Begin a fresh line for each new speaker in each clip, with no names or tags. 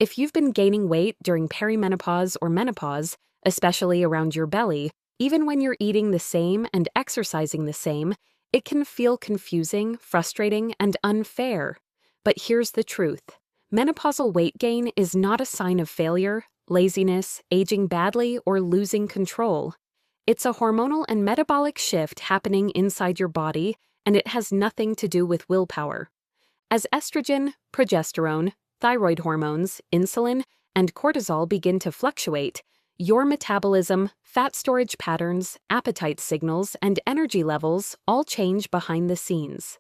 If you've been gaining weight during perimenopause or menopause, especially around your belly, even when you're eating the same and exercising the same, it can feel confusing, frustrating, and unfair. But here's the truth. Menopausal weight gain is not a sign of failure, laziness, aging badly, or losing control. It's a hormonal and metabolic shift happening inside your body, and it has nothing to do with willpower. As estrogen, progesterone, thyroid hormones, insulin, and cortisol begin to fluctuate, your metabolism, fat storage patterns, appetite signals, and energy levels all change behind the scenes.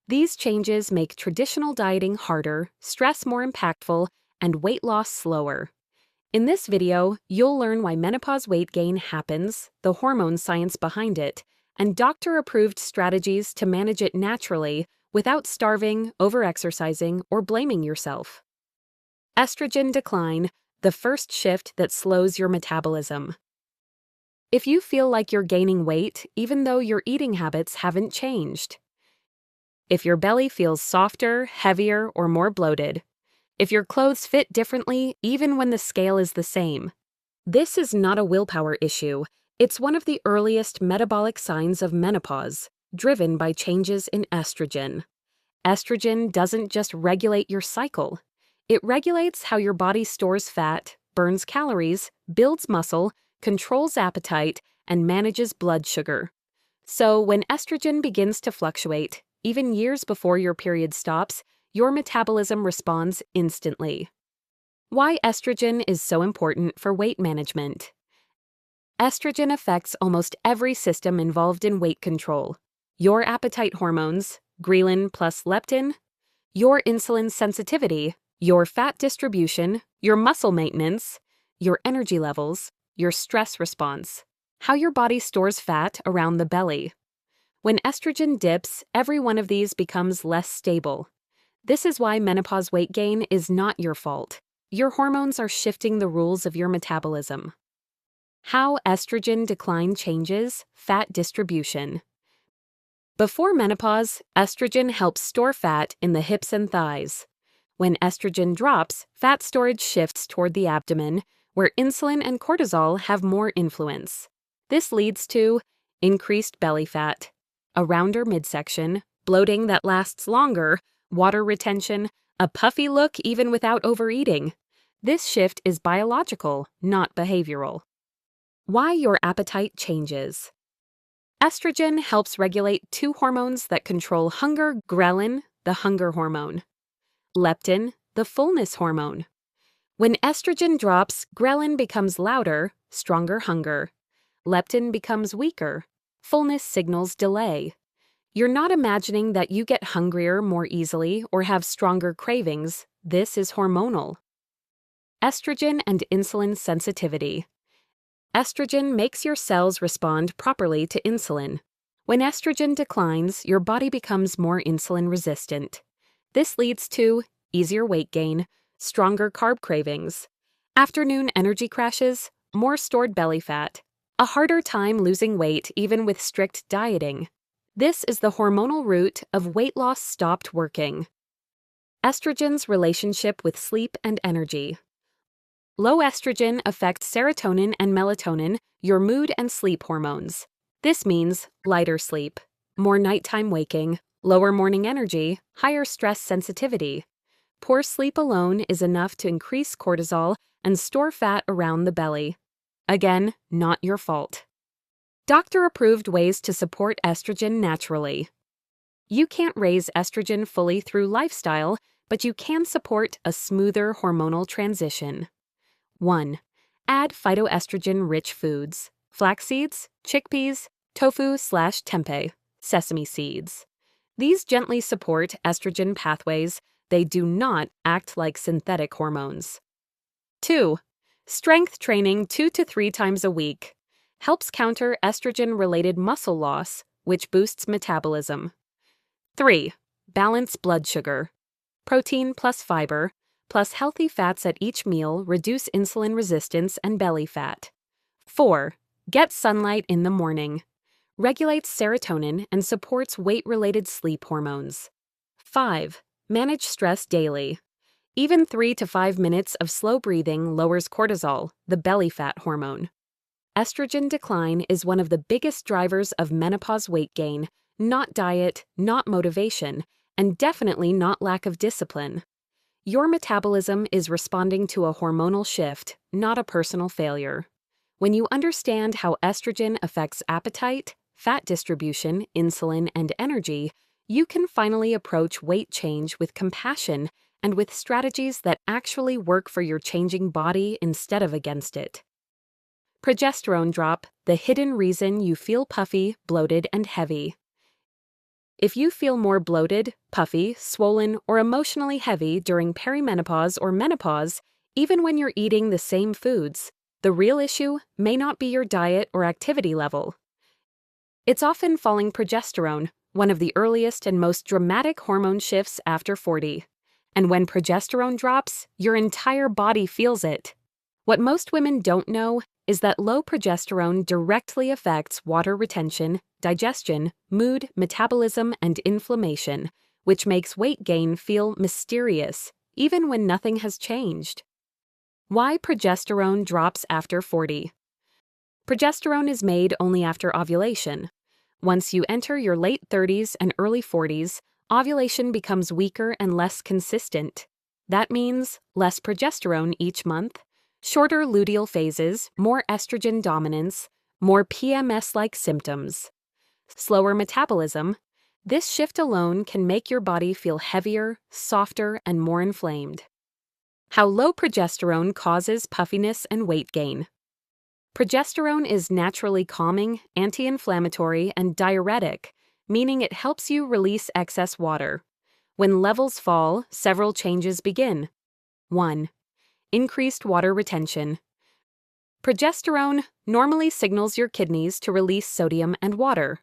These changes make traditional dieting harder, stress more impactful, and weight loss slower. In this video, you'll learn why menopause weight gain happens, the hormone science behind it, and doctor-approved strategies to manage it naturally without starving, overexercising, or blaming yourself. Estrogen decline, the first shift that slows your metabolism. If you feel like you're gaining weight, even though your eating habits haven't changed. If your belly feels softer, heavier, or more bloated. If your clothes fit differently, even when the scale is the same. This is not a willpower issue. It's one of the earliest metabolic signs of menopause, driven by changes in estrogen. Estrogen doesn't just regulate your cycle. It regulates how your body stores fat, burns calories, builds muscle, controls appetite, and manages blood sugar. So when estrogen begins to fluctuate, even years before your period stops, your metabolism responds instantly. Why estrogen is so important for weight management. Estrogen affects almost every system involved in weight control. Your appetite hormones, ghrelin plus leptin, your insulin sensitivity, your fat distribution, your muscle maintenance, your energy levels, your stress response, how your body stores fat around the belly. When estrogen dips, every one of these becomes less stable. This is why menopause weight gain is not your fault. Your hormones are shifting the rules of your metabolism. How estrogen decline changes fat distribution. Before menopause, estrogen helps store fat in the hips and thighs. When estrogen drops, fat storage shifts toward the abdomen, where insulin and cortisol have more influence. This leads to increased belly fat, a rounder midsection, bloating that lasts longer, water retention, a puffy look even without overeating. This shift is biological, not behavioral. Why your appetite changes. Estrogen helps regulate two hormones that control hunger: ghrelin, the hunger hormone, leptin, the fullness hormone. When estrogen drops, ghrelin becomes louder, stronger hunger. Leptin becomes weaker, fullness signals delay. You're not imagining that you get hungrier more easily or have stronger cravings. This is hormonal. Estrogen and insulin sensitivity. Estrogen makes your cells respond properly to insulin. When estrogen declines, your body becomes more insulin resistant. This leads to easier weight gain, stronger carb cravings, afternoon energy crashes, more stored belly fat, a harder time losing weight even with strict dieting. This is the hormonal root of weight loss stopped working. Estrogen's relationship with sleep and energy. Low estrogen affects serotonin and melatonin, your mood and sleep hormones. This means lighter sleep, more nighttime waking, lower morning energy, higher stress sensitivity. Poor sleep alone is enough to increase cortisol and store fat around the belly. Again, not your fault. Doctor-approved ways to support estrogen naturally. You can't raise estrogen fully through lifestyle, but you can support a smoother hormonal transition. 1. Add phytoestrogen-rich foods: flax seeds, chickpeas, tofu/tempeh, sesame seeds. These gently support estrogen pathways. They do not act like synthetic hormones. 2. Strength training 2 to 3 times a week. Helps counter estrogen-related muscle loss, which boosts metabolism. 3. Balance blood sugar. Protein plus fiber, plus healthy fats at each meal reduce insulin resistance and belly fat. 4. Get sunlight in the morning. Regulates serotonin and supports weight-related sleep hormones. 5. Manage stress daily. Even 3 to 5 minutes of slow breathing lowers cortisol, the belly fat hormone. Estrogen decline is one of the biggest drivers of menopause weight gain, not diet, not motivation, and definitely not lack of discipline. Your metabolism is responding to a hormonal shift, not a personal failure. When you understand how estrogen affects appetite, fat distribution, insulin, and energy, you can finally approach weight change with compassion and with strategies that actually work for your changing body instead of against it. Progesterone drop, the hidden reason you feel puffy, bloated, and heavy. If you feel more bloated, puffy, swollen, or emotionally heavy during perimenopause or menopause, even when you're eating the same foods, the real issue may not be your diet or activity level. It's often falling progesterone, one of the earliest and most dramatic hormone shifts after 40. And when progesterone drops, your entire body feels it. What most women don't know is that low progesterone directly affects water retention, digestion, mood, metabolism, and inflammation, which makes weight gain feel mysterious, even when nothing has changed. Why progesterone drops after 40? Progesterone is made only after ovulation. Once you enter your late 30s and early 40s, ovulation becomes weaker and less consistent. That means less progesterone each month, shorter luteal phases, more estrogen dominance, more PMS-like symptoms. Slower metabolism. This shift alone can make your body feel heavier, softer, and more inflamed. How low progesterone causes puffiness and weight gain. Progesterone is naturally calming, anti-inflammatory, and diuretic, meaning it helps you release excess water. When levels fall, several changes begin. 1. Increased water retention. Progesterone normally signals your kidneys to release sodium and water.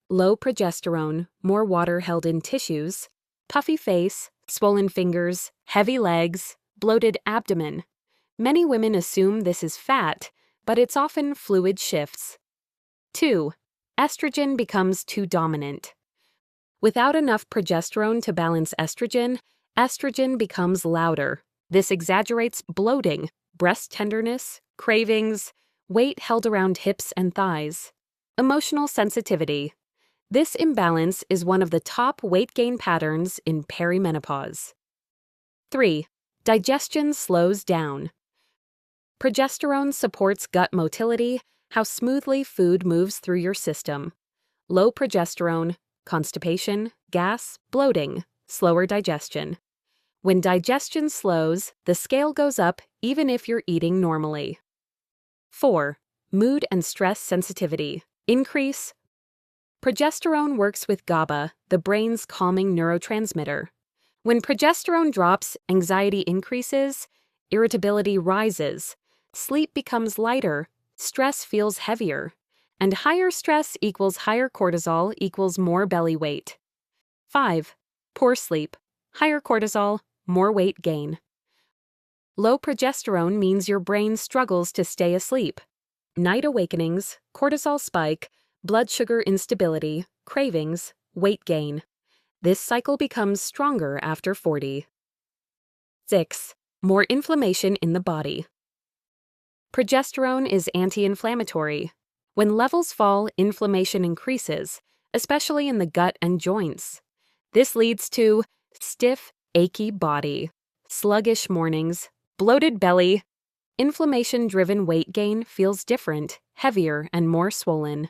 Low progesterone, more water held in tissues, puffy face, swollen fingers, heavy legs, bloated abdomen. Many women assume this is fat, but it's often fluid shifts. 2. Estrogen becomes too dominant. Without enough progesterone to balance estrogen, estrogen becomes louder. This exaggerates bloating, breast tenderness, cravings, weight held around hips and thighs. Emotional sensitivity. This imbalance is one of the top weight gain patterns in perimenopause. 3. Digestion slows down. Progesterone supports gut motility, how smoothly food moves through your system. Low progesterone, constipation, gas, bloating, slower digestion. When digestion slows, the scale goes up even if you're eating normally. 4. Mood and stress sensitivity. Increase. Progesterone works with GABA, the brain's calming neurotransmitter. When progesterone drops, anxiety increases, irritability rises, sleep becomes lighter, stress feels heavier, and higher stress equals higher cortisol equals more belly weight. 5. Poor sleep. Higher cortisol, more weight gain. Low progesterone means your brain struggles to stay asleep. Night awakenings, cortisol spike, blood sugar instability, cravings, weight gain. This cycle becomes stronger after 40. 6. More inflammation in the body. Progesterone is anti-inflammatory. When levels fall, inflammation increases, especially in the gut and joints. This leads to stiff, achy body, sluggish mornings, bloated belly. Inflammation-driven weight gain feels different, heavier, and more swollen.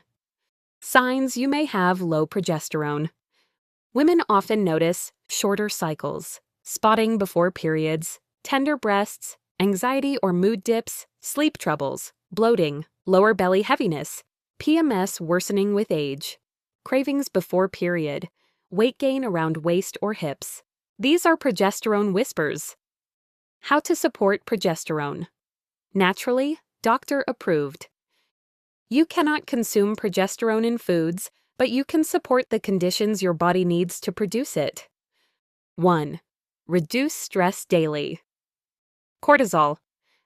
Signs you may have low progesterone. Women often notice shorter cycles, spotting before periods, tender breasts, anxiety or mood dips, sleep troubles, bloating, lower belly heaviness, PMS worsening with age, cravings before period, weight gain around waist or hips. These are progesterone whispers. How to support progesterone. Naturally, doctor approved. You cannot consume progesterone in foods, but you can support the conditions your body needs to produce it. 1. Reduce stress daily. Cortisol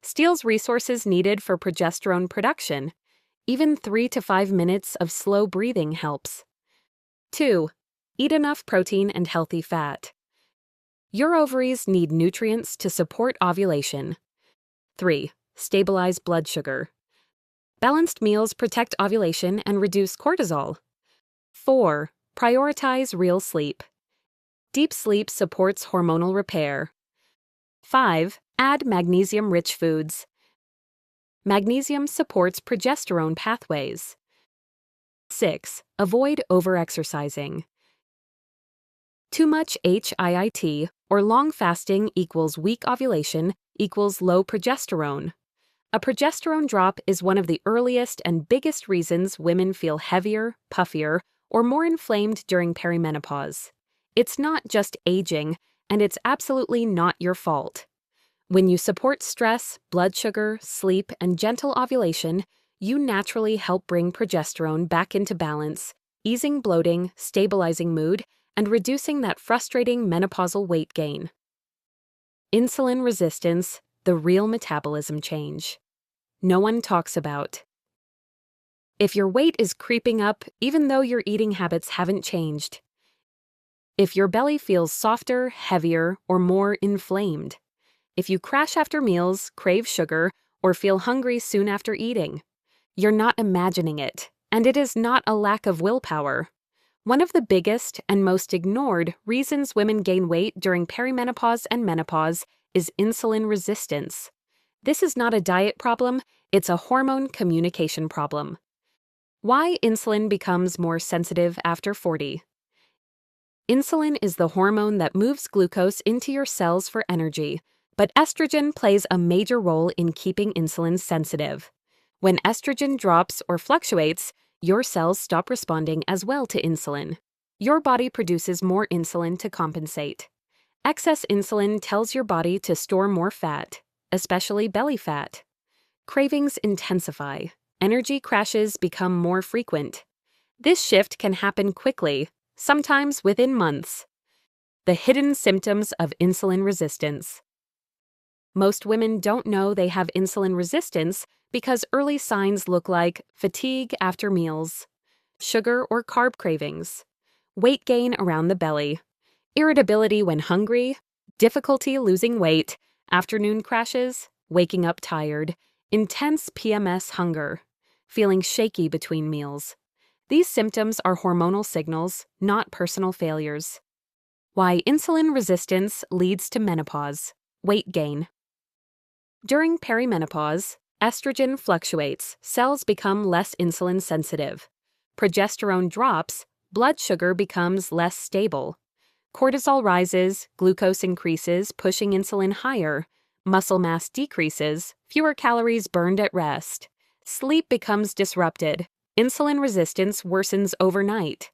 steals resources needed for progesterone production. Even 3 to 5 minutes of slow breathing helps. 2. Eat enough protein and healthy fat. Your ovaries need nutrients to support ovulation. 3. Stabilize blood sugar. Balanced meals protect ovulation and reduce cortisol. 4. Prioritize real sleep. Deep sleep supports hormonal repair. 5. Add magnesium-rich foods. Magnesium supports progesterone pathways. 6. Avoid overexercising. Too much HIIT or long fasting equals weak ovulation equals low progesterone. A progesterone drop is one of the earliest and biggest reasons women feel heavier, puffier, or more inflamed during perimenopause. It's not just aging, and it's absolutely not your fault. When you support stress, blood sugar, sleep, and gentle ovulation, you naturally help bring progesterone back into balance, easing bloating, stabilizing mood, and reducing that frustrating menopausal weight gain. Insulin resistance, the real metabolism change. No one talks about. If your weight is creeping up even though your eating habits haven't changed. If your belly feels softer, heavier, or more inflamed. If you crash after meals, crave sugar, or feel hungry soon after eating. You're not imagining it, and it is not a lack of willpower. One of the biggest and most ignored reasons women gain weight during perimenopause and menopause is insulin resistance. This is not a diet problem, it's a hormone communication problem. Why insulin becomes more sensitive after 40. Insulin is the hormone that moves glucose into your cells for energy, but estrogen plays a major role in keeping insulin sensitive. When estrogen drops or fluctuates, your cells stop responding as well to insulin. Your body produces more insulin to compensate. Excess insulin tells your body to store more fat, especially belly fat. Cravings intensify. Energy crashes become more frequent. This shift can happen quickly, sometimes within months. The hidden symptoms of insulin resistance. Most women don't know they have insulin resistance because early signs look like fatigue after meals, sugar or carb cravings, weight gain around the belly, irritability when hungry, difficulty losing weight, afternoon crashes, waking up tired, intense PMS hunger, feeling shaky between meals. These symptoms are hormonal signals, not personal failures. Why insulin resistance leads to menopause, weight gain. During perimenopause, estrogen fluctuates, cells become less insulin sensitive. Progesterone drops, blood sugar becomes less stable. Cortisol rises, glucose increases, pushing insulin higher. Muscle mass decreases, fewer calories burned at rest. Sleep becomes disrupted. Insulin resistance worsens overnight.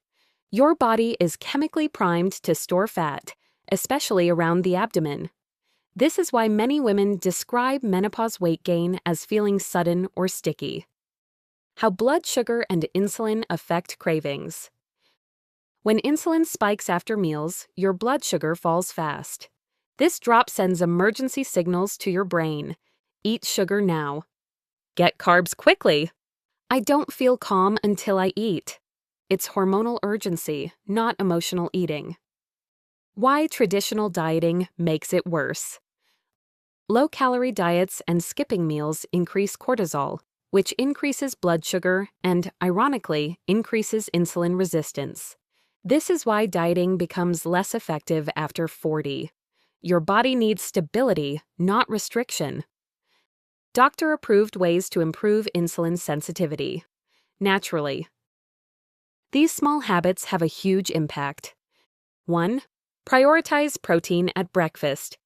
Your body is chemically primed to store fat, especially around the abdomen. This is why many women describe menopause weight gain as feeling sudden or sticky. How blood sugar and insulin affect cravings. When insulin spikes after meals, your blood sugar falls fast. This drop sends emergency signals to your brain. Eat sugar now. Get carbs quickly. I don't feel calm until I eat. It's hormonal urgency, not emotional eating. Why traditional dieting makes it worse. Low-calorie diets and skipping meals increase cortisol, which increases blood sugar and, ironically, increases insulin resistance. This is why dieting becomes less effective after 40. Your body needs stability, not restriction. Doctor-approved ways to improve insulin sensitivity. Naturally. These small habits have a huge impact. 1. Prioritize protein at breakfast.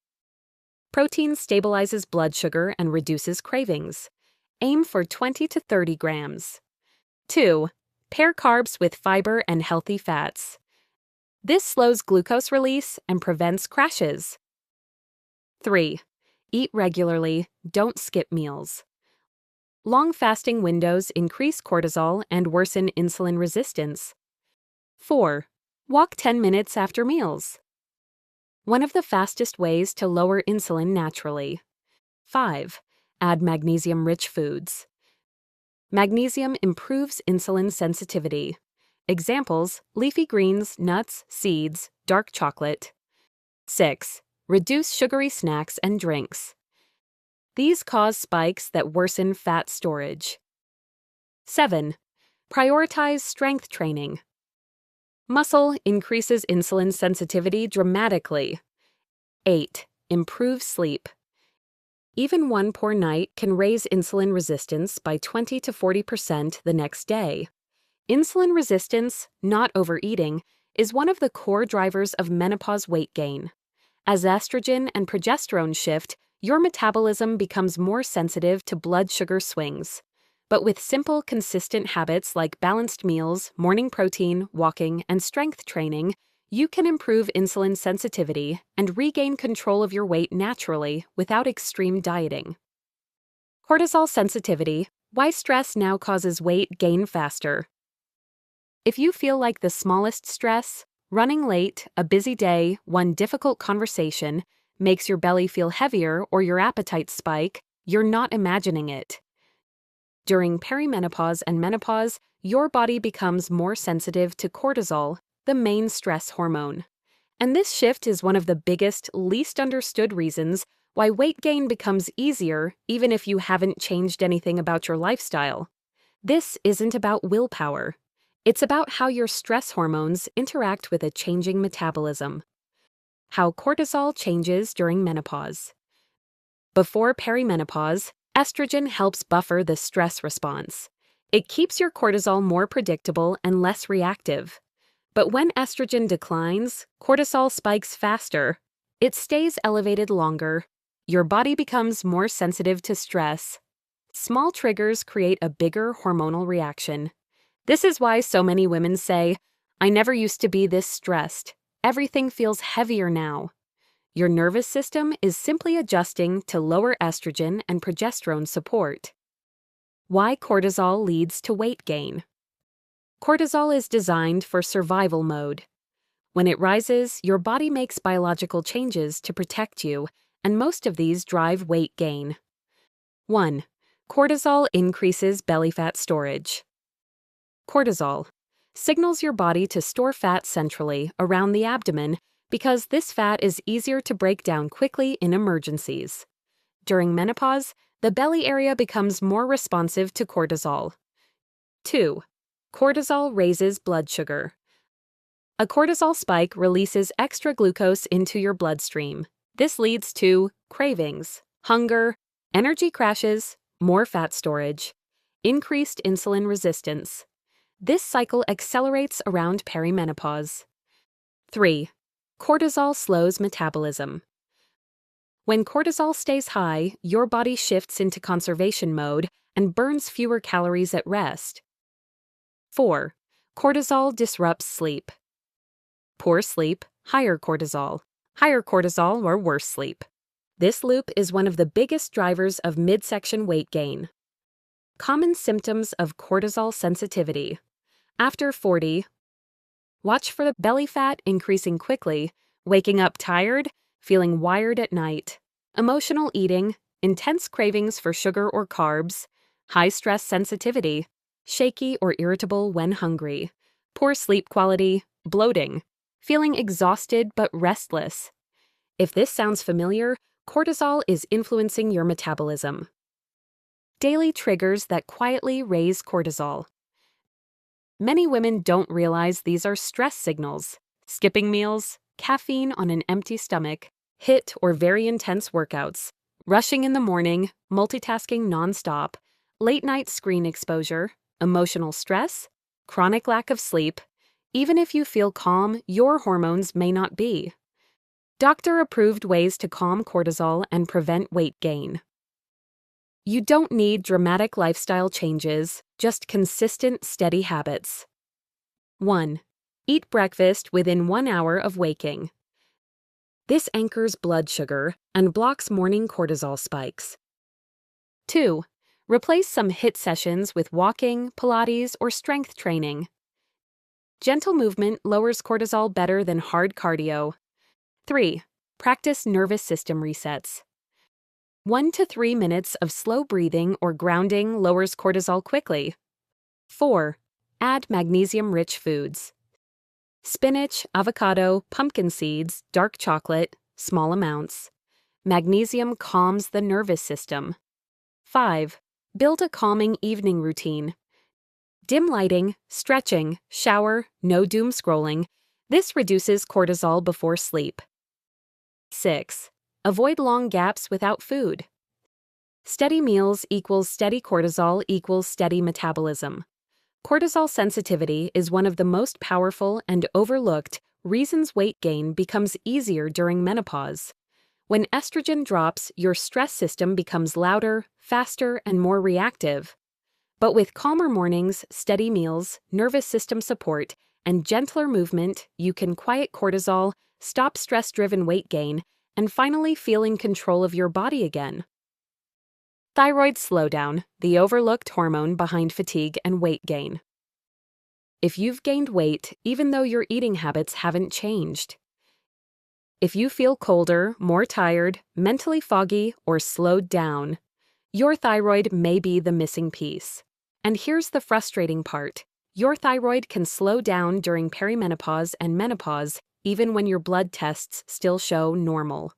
Protein stabilizes blood sugar and reduces cravings. Aim for 20 to 30 grams. 2. Pair carbs with fiber and healthy fats. This slows glucose release and prevents crashes. 3. Eat regularly, don't skip meals. Long fasting windows increase cortisol and worsen insulin resistance. 4. Walk 10 minutes after meals. One of the fastest ways to lower insulin naturally. 5. Add magnesium-rich foods. Magnesium improves insulin sensitivity. Examples: leafy greens, nuts, seeds, dark chocolate. 6. Reduce sugary snacks and drinks. These cause spikes that worsen fat storage. 7. Prioritize strength training. Muscle increases insulin sensitivity dramatically. 8. Improve sleep. Even one poor night can raise insulin resistance by 20 to 40% the next day. Insulin resistance, not overeating, is one of the core drivers of menopause weight gain. As estrogen and progesterone shift, your metabolism becomes more sensitive to blood sugar swings. But with simple, consistent habits like balanced meals, morning protein, walking, and strength training, you can improve insulin sensitivity and regain control of your weight naturally without extreme dieting. Cortisol sensitivity: why stress now causes weight gain faster. If you feel like the smallest stress, running late, a busy day, one difficult conversation, makes your belly feel heavier or your appetite spike, you're not imagining it. During perimenopause and menopause, your body becomes more sensitive to cortisol, the main stress hormone. And this shift is one of the biggest, least understood reasons why weight gain becomes easier even if you haven't changed anything about your lifestyle. This isn't about willpower. It's about how your stress hormones interact with a changing metabolism. How cortisol changes during menopause. Before perimenopause, estrogen helps buffer the stress response. It keeps your cortisol more predictable and less reactive. But when estrogen declines, cortisol spikes faster. It stays elevated longer. Your body becomes more sensitive to stress. Small triggers create a bigger hormonal reaction. This is why so many women say, "I never used to be this stressed. Everything feels heavier now." Your nervous system is simply adjusting to lower estrogen and progesterone support. Why cortisol leads to weight gain. Cortisol is designed for survival mode. When it rises, your body makes biological changes to protect you, and most of these drive weight gain. 1. Cortisol increases belly fat storage. Cortisol signals your body to store fat centrally around the abdomen because this fat is easier to break down quickly in emergencies. During menopause, the belly area becomes more responsive to cortisol. 2. Cortisol raises blood sugar. A cortisol spike releases extra glucose into your bloodstream. This leads to cravings, hunger, energy crashes, more fat storage, increased insulin resistance. This cycle accelerates around perimenopause. 3. Cortisol slows metabolism. When cortisol stays high, your body shifts into conservation mode and burns fewer calories at rest. 4. Cortisol disrupts sleep. Poor sleep, higher cortisol or worse sleep. This loop is one of the biggest drivers of midsection weight gain. Common symptoms of cortisol sensitivity. After 40, watch for the belly fat increasing quickly, waking up tired, feeling wired at night, emotional eating, intense cravings for sugar or carbs, high stress sensitivity, shaky or irritable when hungry, poor sleep quality, bloating, feeling exhausted but restless. If this sounds familiar, cortisol is influencing your metabolism. Daily triggers that quietly raise cortisol. Many women don't realize these are stress signals. Skipping meals, caffeine on an empty stomach, HIIT or very intense workouts, rushing in the morning, multitasking nonstop, late-night screen exposure, emotional stress, chronic lack of sleep. Even if you feel calm, your hormones may not be. Doctor-approved ways to calm cortisol and prevent weight gain. You don't need dramatic lifestyle changes, just consistent, steady habits. 1. Eat breakfast within 1 hour of waking. This anchors blood sugar and blocks morning cortisol spikes. 2. Replace some HIIT sessions with walking, Pilates, or strength training. Gentle movement lowers cortisol better than hard cardio. 3. Practice nervous system resets. 1 to 3 minutes of slow breathing or grounding lowers cortisol quickly. 4. Add magnesium-rich foods. Spinach, avocado, pumpkin seeds, dark chocolate, small amounts. Magnesium calms the nervous system. 5. Build a calming evening routine. Dim lighting, stretching, shower, no doom scrolling. This reduces cortisol before sleep. 6. Avoid long gaps without food. Steady meals equals steady cortisol equals steady metabolism. Cortisol sensitivity is one of the most powerful and overlooked reasons weight gain becomes easier during menopause. When estrogen drops, your stress system becomes louder, faster, and more reactive. But with calmer mornings, steady meals, nervous system support, and gentler movement, you can quiet cortisol, stop stress-driven weight gain, and finally feel in control of your body again. Thyroid slowdown, the overlooked hormone behind fatigue and weight gain. If you've gained weight, even though your eating habits haven't changed. If you feel colder, more tired, mentally foggy, or slowed down, your thyroid may be the missing piece. And here's the frustrating part. Your thyroid can slow down during perimenopause and menopause, even when your blood tests still show normal.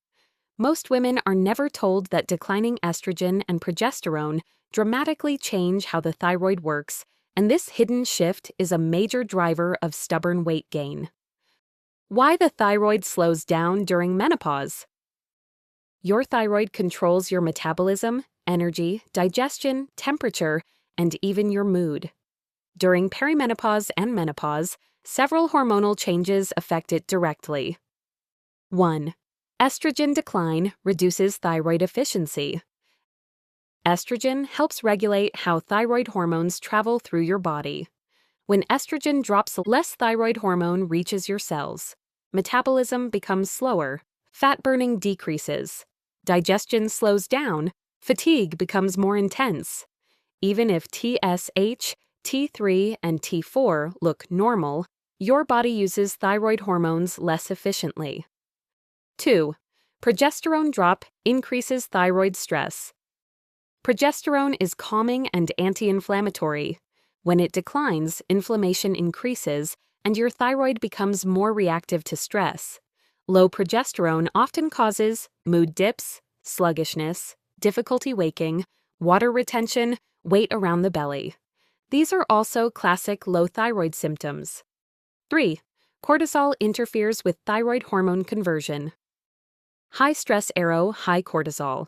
Most women are never told that declining estrogen and progesterone dramatically change how the thyroid works, and this hidden shift is a major driver of stubborn weight gain. Why the thyroid slows down during menopause. Your thyroid controls your metabolism, energy, digestion, temperature, and even your mood. During perimenopause and menopause, several hormonal changes affect it directly. 1. Estrogen decline reduces thyroid efficiency. Estrogen helps regulate how thyroid hormones travel through your body. When estrogen drops, less thyroid hormone reaches your cells. Metabolism becomes slower, fat burning decreases, digestion slows down, fatigue becomes more intense. Even if TSH, T3, and T4 look normal, your body uses thyroid hormones less efficiently. 2. Progesterone drop increases thyroid stress. Progesterone is calming and anti-inflammatory. When it declines, inflammation increases, and your thyroid becomes more reactive to stress. Low progesterone often causes mood dips, sluggishness, difficulty waking, water retention, weight around the belly. These are also classic low thyroid symptoms. 3. Cortisol interferes with thyroid hormone conversion. High stress arrow, high cortisol.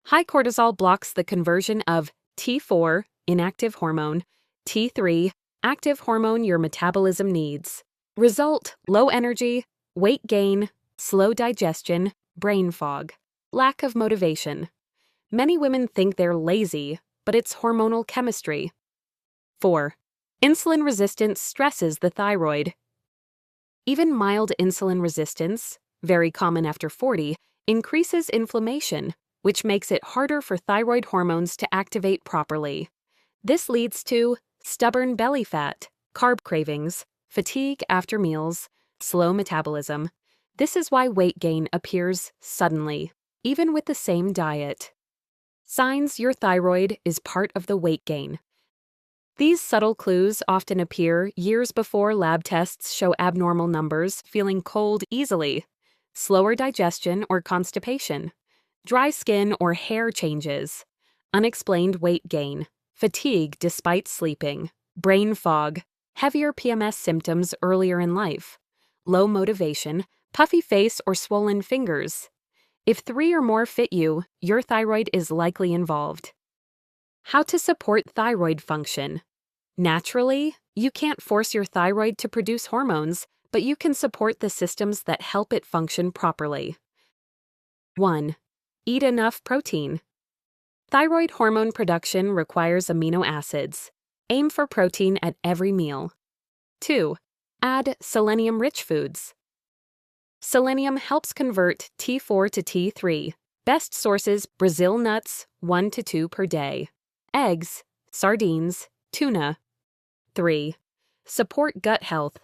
High cortisol blocks the conversion of T4, inactive hormone, T3, active hormone your metabolism needs. Result: low energy, weight gain, slow digestion, brain fog, lack of motivation. Many women think they're lazy, but it's hormonal chemistry. 4. Insulin resistance stresses the thyroid. Even mild insulin resistance, very common after 40, increases inflammation, which makes it harder for thyroid hormones to activate properly. This leads to stubborn belly fat, carb cravings, fatigue after meals, slow metabolism. This is why weight gain appears suddenly, even with the same diet. Signs your thyroid is part of the weight gain. These subtle clues often appear years before lab tests show abnormal numbers, feeling cold easily, slower digestion or constipation, dry skin or hair changes, unexplained weight gain, fatigue despite sleeping, brain fog, heavier PMS symptoms earlier in life, low motivation, puffy face or swollen fingers. If 3 or more fit you, your thyroid is likely involved. How to support thyroid function. Naturally, you can't force your thyroid to produce hormones, but you can support the systems that help it function properly. 1. Eat enough protein. Thyroid hormone production requires amino acids. Aim for protein at every meal. 2. Add selenium-rich foods. Selenium helps convert T4 to T3. Best sources: Brazil nuts, 1 to 2 per day. Eggs, sardines, tuna. 3. Support gut health.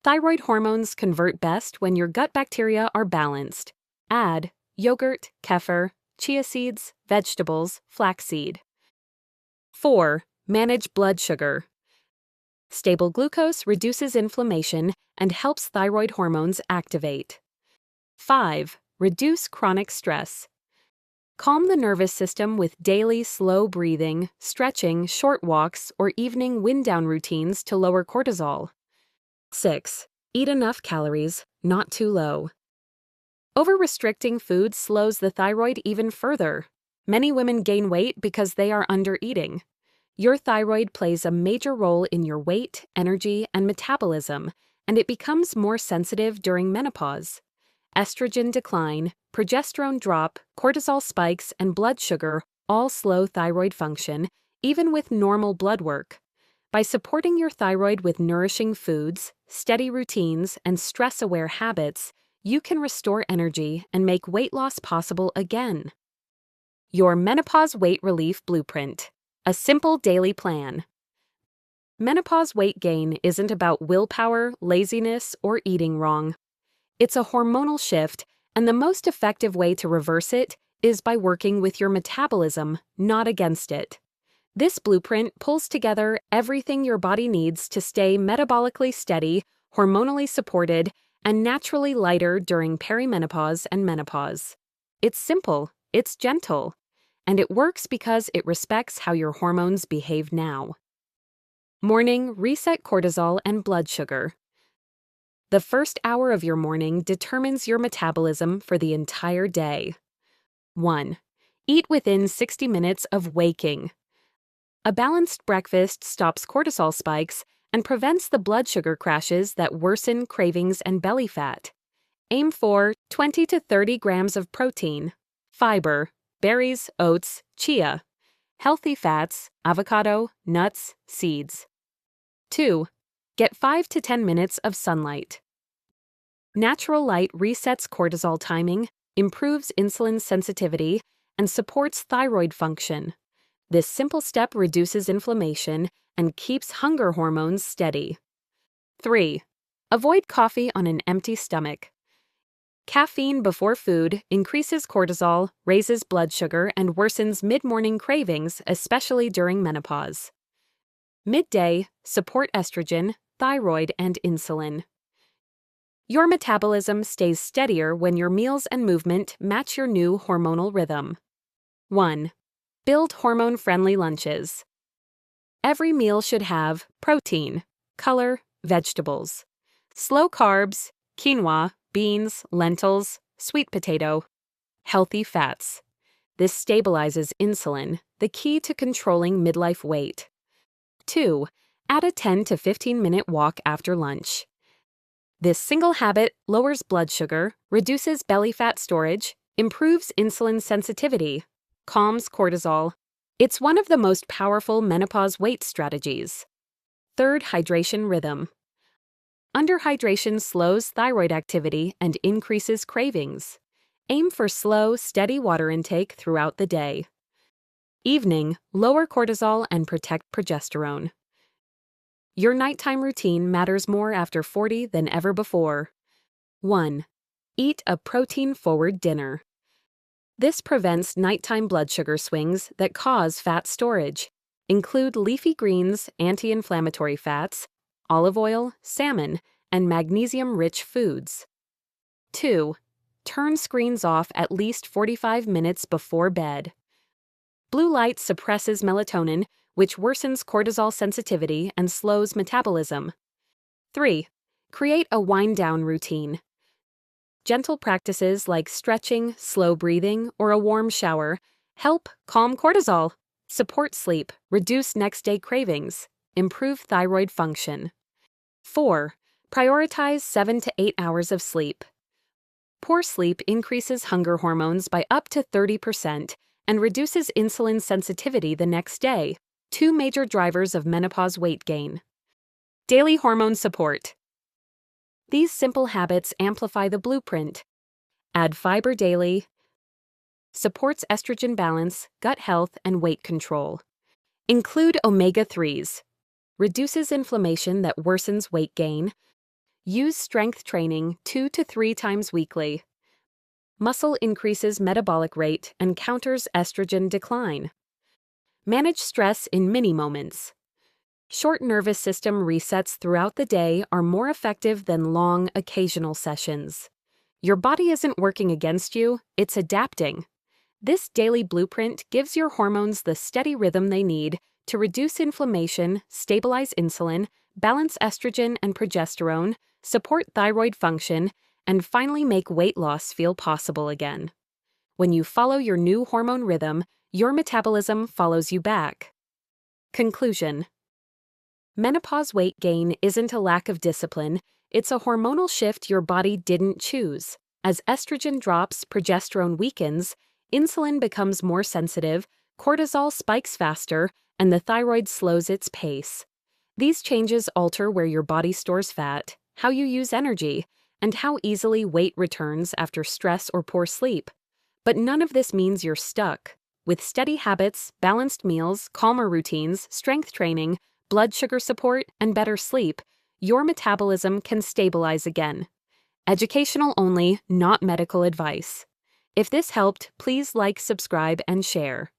Thyroid hormones convert best when your gut bacteria are balanced. Add yogurt, kefir, chia seeds, vegetables, flaxseed. 4. Manage blood sugar. Stable glucose reduces inflammation and helps thyroid hormones activate. 5. Reduce chronic stress. Calm the nervous system with daily slow breathing, stretching, short walks, or evening wind-down routines to lower cortisol. 6. Eat enough calories, not too low. Over-restricting food slows the thyroid even further. Many women gain weight because they are under-eating. Your thyroid plays a major role in your weight, energy, and metabolism, and it becomes more sensitive during menopause. Estrogen decline, progesterone drop, cortisol spikes, and blood sugar all slow thyroid function, even with normal blood work. By supporting your thyroid with nourishing foods, steady routines, and stress-aware habits, you can restore energy and make weight loss possible again. Your Menopause Weight Relief Blueprint. A simple daily plan. Menopause weight gain isn't about willpower, laziness, or eating wrong. It's a hormonal shift, and the most effective way to reverse it is by working with your metabolism, not against it. This blueprint pulls together everything your body needs to stay metabolically steady, hormonally supported, and naturally lighter during perimenopause and menopause. It's simple, it's gentle, and it works because it respects how your hormones behave now. Morning, reset cortisol and blood sugar. The first hour of your morning determines your metabolism for the entire day. 1. Eat within 60 minutes of waking. A balanced breakfast stops cortisol spikes and prevents the blood sugar crashes that worsen cravings and belly fat. Aim for 20 to 30 grams of protein, fiber, berries, oats, chia, healthy fats, avocado, nuts, seeds. 2. Get 5 to 10 minutes of sunlight. Natural light resets cortisol timing, improves insulin sensitivity, and supports thyroid function. This simple step reduces inflammation and keeps hunger hormones steady. 3. Avoid coffee on an empty stomach. Caffeine before food increases cortisol, raises blood sugar, and worsens mid-morning cravings, especially during menopause. Midday, support estrogen, thyroid, and insulin. Your metabolism stays steadier when your meals and movement match your new hormonal rhythm. 1. Build hormone-friendly lunches. Every meal should have protein, color, vegetables, slow carbs, quinoa, beans, lentils, sweet potato, healthy fats. This stabilizes insulin, the key to controlling midlife weight. 2. Add a 10 to 15-minute walk after lunch. This single habit lowers blood sugar, reduces belly fat storage, improves insulin sensitivity, calms cortisol. It's one of the most powerful menopause weight strategies. 3. Hydration rhythm. Underhydration slows thyroid activity and increases cravings. Aim for slow, steady water intake throughout the day. Evening, lower cortisol and protect progesterone. Your nighttime routine matters more after 40 than ever before. 1. Eat a protein-forward dinner. This prevents nighttime blood sugar swings that cause fat storage. Include leafy greens, anti-inflammatory fats, olive oil, salmon, and magnesium-rich foods. 2. Turn screens off at least 45 minutes before bed. Blue light suppresses melatonin, which worsens cortisol sensitivity and slows metabolism. 3. Create a wind-down routine. Gentle practices like stretching, slow breathing, or a warm shower help calm cortisol, support sleep, reduce next-day cravings, improve thyroid function. 4. Prioritize 7 to 8 hours of sleep. Poor sleep increases hunger hormones by up to 30% and reduces insulin sensitivity the next day, 2 major drivers of menopause weight gain. Daily hormone support. These simple habits amplify the blueprint. Add fiber daily. Supports estrogen balance, gut health, and weight control. Include omega-3s. Reduces inflammation that worsens weight gain. Use strength training 2 to 3 times weekly. Muscle increases metabolic rate and counters estrogen decline. Manage stress in mini moments. Short nervous system resets throughout the day are more effective than long, occasional sessions. Your body isn't working against you, it's adapting. This daily blueprint gives your hormones the steady rhythm they need to reduce inflammation, stabilize insulin, balance estrogen and progesterone, support thyroid function, and finally make weight loss feel possible again. When you follow your new hormone rhythm, your metabolism follows you back. Conclusion: menopause weight gain isn't a lack of discipline, it's a hormonal shift your body didn't choose. As estrogen drops, progesterone weakens, insulin becomes more sensitive, cortisol spikes faster, and the thyroid slows its pace. These changes alter where your body stores fat, how you use energy, and how easily weight returns after stress or poor sleep. But none of this means you're stuck. With steady habits, balanced meals, calmer routines, strength training, blood sugar support, and better sleep, your metabolism can stabilize again. Educational only, not medical advice. If this helped, please like, subscribe, and share.